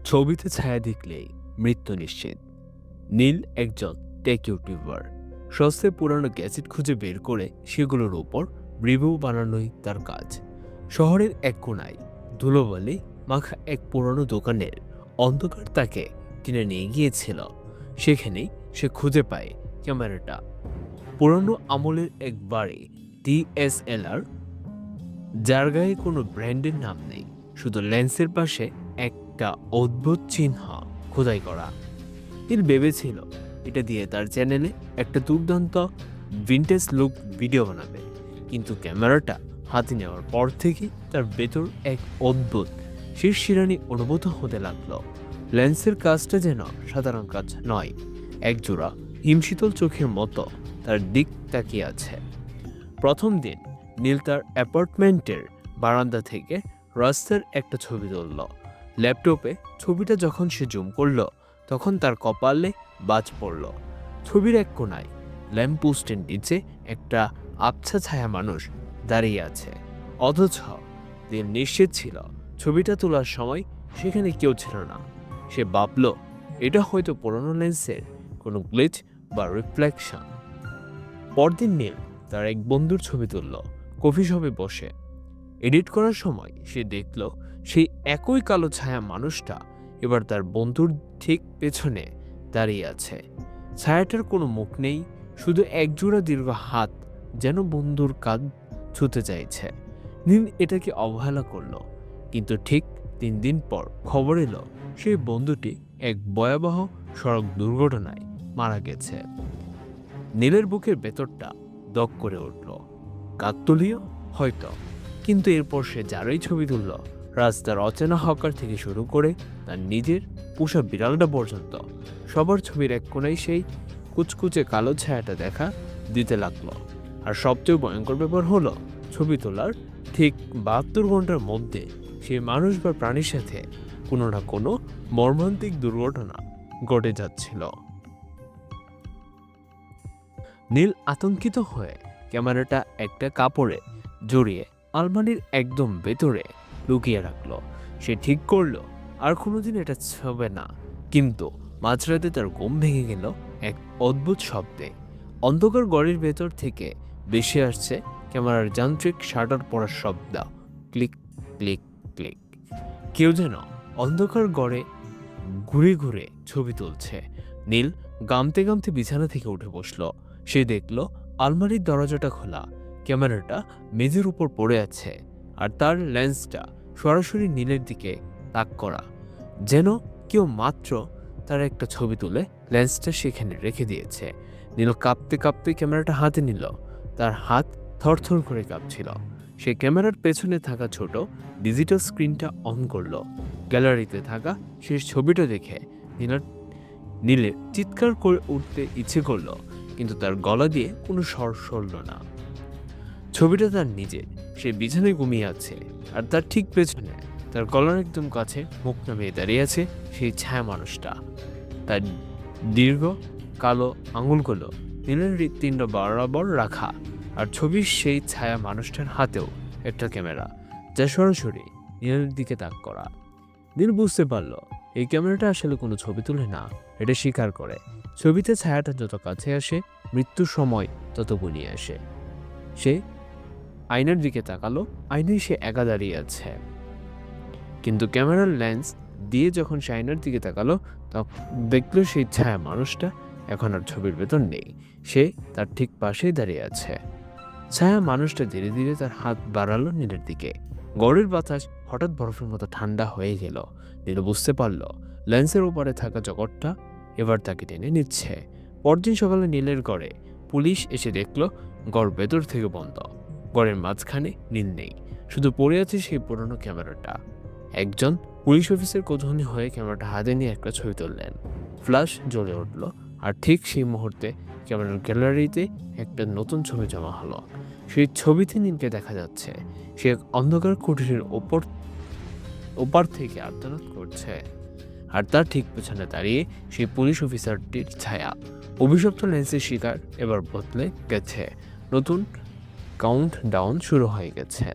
ছবিতে ছায়া দেখলেই মৃত্যু নিশ্চিত। নীল একজন টেক ইউটিউবার। সস্তায় পুরানো গ্যাজেট খুঁজে বের করে সেগুলোর উপর রিভিউ বানানোই তার কাজ। শহরের এক কোনায় ধুলোবালি মাখা এক পুরানো দোকানের অন্ধকার তাকে টেনে নিয়ে গিয়েছিল। সেখানেই সে খুঁজে পায় ক্যামেরাটা। পুরানো আমলের এক বাড়ি DSLR, যার গায়ে কোনো ব্র্যান্ডের নাম নেই, শুধু লেন্সের পাশে একটা অদ্ভুত চিহ্ন খোদাই করা। নীল ভেবেছিল এটা দিয়ে তার চ্যানেলে একটা দুর্দান্ত ভিন্টেজ লুক ভিডিও বানাবে, কিন্তু ক্যামেরাটা হাতে নেওয়ার পর থেকেই তার ভেতর এক অদ্ভুত শিরশিরানি অনুভূত হতে লাগলো। লেন্সের কাজটা যেন সাধারণ কাজ নয়, একজোড়া হিমশীতল চোখের মতো তার দিক তাকিয়ে আছে। প্রথম দিন নীল তার অ্যাপার্টমেন্টের বারান্দা থেকে রাস্তার একটা ছবি তুলল। ল্যাপটপে ছবিটা যখন সে জুম করলো, তখন তার কপালে বাজ পড়ল। ছবির এক কোনায় ল্যাম্পপোস্টের নিচে একটা আবছা ছায়া মানুষ দাঁড়িয়ে আছে, অথচ নীল নিশ্চিত ছিল ছবিটা তোলার সময় সেখানে কেউ ছিল না। সে ভাবল এটা হয়তো পুরনো লেন্সের কোনো গ্লিচ বা রিফ্লেকশন। পরদিন নীল তার এক বন্ধুর ছবি তুলল কফি শপে বসে। এডিট করার সময় সে দেখল সেই একই কালো ছায়া মানুষটা এবার তার বন্ধুর ঠিক পেছনে দাঁড়িয়ে আছে। ছায়াটার কোনো মুখ নেই, শুধু একজোড়া দীর্ঘ হাত যেন বন্ধুর কাঁধ ছুঁতে চাইছে। নীল এটাকে অবহেলা করলো, কিন্তু ঠিক 3 দিন পর খবর এলো সেই বন্ধুটি এক ভয়াবহ সড়ক দুর্ঘটনায় মারা গেছে। নীলের বুকের ভেতরটা দগ করে উঠল। কাকতালীয় হয়তো, কিন্তু এরপর সে যারাই ছবি তুলল, রাস্তার অচেনা হকার থেকে শুরু করে তার নিজের পোষা বিড়ালটা পর্যন্ত, সবার ছবির এক কোনায় সেই কুচকুচে কালো ছায়াটা দেখা দিতে লাগলো। আর সবচেয়ে ভয়ঙ্কর ব্যাপার হলো, ছবি তোলার ঠিক 72 ঘন্টার মধ্যে সেই মানুষ বা প্রাণীর সাথে কোনো না কোনো মর্মান্তিক দুর্ঘটনা ঘটে যাচ্ছিল। নীল আতঙ্কিত হয়ে ক্যামেরাটা একটা কাপড়ে জড়িয়ে আলমারির একদম ভেতরে লুকিয়ে রাখলো। সে ঠিক করলো আর কোনোদিন এটা ছবে না। কিন্তু মাঝরাতে তার ঘুম ভেঙে গেল এক অদ্ভুত শব্দে। অন্ধকার ঘরের ভেতর থেকে ভেসে আসছে ক্যামেরার যান্ত্রিক শাটার পড়ার শব্দ। Click click click. কেউ যেন অন্ধকার ঘরে ঘুরে ঘুরে ছবি তুলছে। নীল গামতে গামতে বিছানা থেকে উঠে বসলো। সে দেখল আলমারির দরজাটা খোলা, ক্যামেরাটা মেঝের উপর পড়ে আছে, আর তার লেন্সটা সরাসরি নীলের দিকে তাক করা, যেন কেউ মাত্র তার একটা ছবি তুলে লেন্সটা সেখানে রেখে দিয়েছে। নীল কাঁপতে কাঁপতে ক্যামেরাটা হাতে নিল। তার হাত থরথর করে কাঁপছিল। সে ক্যামেরার পেছনে থাকা ছোট ডিজিটাল স্ক্রিনটা অন করলো। গ্যালারিতে থাকা শেষ ছবিটা দেখে নীলের চিৎকার করে উঠতে ইচ্ছে করলো, কিন্তু তার গলা দিয়ে কোনো স্বর সরল না। ছবিটা তার নিজের। সে বিছানায় ঘুমিয়ে আছে, আর তার ঠিক পেছনে তার গলার একদম কাছে মুখ নামিয়ে দাঁড়িয়ে আছে সেই ছায়া মানুষটা। তার দীর্ঘ কালো আঙুলগুলো নীলের হৃৎপিণ্ড বরাবর রাখা, আর ছবির সেই ছায়া মানুষটার হাতেও একটা ক্যামেরা, যা সরাসরি নীলের দিকে তাক করা। নীল বুঝতে পারল এই ক্যামেরাটা আসলে কোনো ছবি তুলে না, এটা স্বীকার করে। ছবিতে ছায়াটা যত কাছে আসে, মৃত্যুর সময় তত ঘনিয়ে আসে। সে আয়নার দিকে তাকালো। আয়নায় সে একা দাঁড়িয়ে আছে, কিন্তু ক্যামেরার লেন্স দিয়ে যখন সে আয়নার দিকে তাকালো, তখন দেখলো সেই ছায়া মানুষটা এখন আর ছবির ভেতর নেই। সে তার ঠিক পাশেই দাঁড়িয়ে আছে। ছায়া মানুষটা ধীরে ধীরে তার হাত বাড়ালো নীলের দিকে। গড়ের বাতাস হঠাৎ বরফের মতো ঠান্ডা হয়ে গেল। নীল বুঝতে পারল লেন্সের উপরে থাকা জগৎটা এবার তাকে টেনে নিচ্ছে। পরদিন সকালে নীলের ঘরে পুলিশ এসে দেখল ঘর ভেতর থেকে বন্ধ। ঘরের মাঝখানে নীল নেই, শুধু পড়ে আছে সেই পুরনো ক্যামেরাটা। একজন পুলিশ অফিসার কৌতূহলী হয়ে ক্যামেরাটা হাতে নিয়ে একটা ছবি তুললেন। ফ্ল্যাশ জ্বলে উঠল, আর ঠিক সেই মুহূর্তে ক্যামেরার গ্যালারিতে একটা নতুন ছবি জমা হলো। সেই ছবিতে নীলকে দেখা যাচ্ছে সে অন্ধকার কুটিরের ওপার থেকে আর্তনাদ করছে, আর তার ঠিক পেছনে দাঁড়িয়ে সেই পুলিশ অফিসারটির ছায়া। অভিশপ্ত লেন্সের শিকার এবার বদলে গেছে। নতুন কাউন্ট ডাউন শুরু হয়ে গেছে।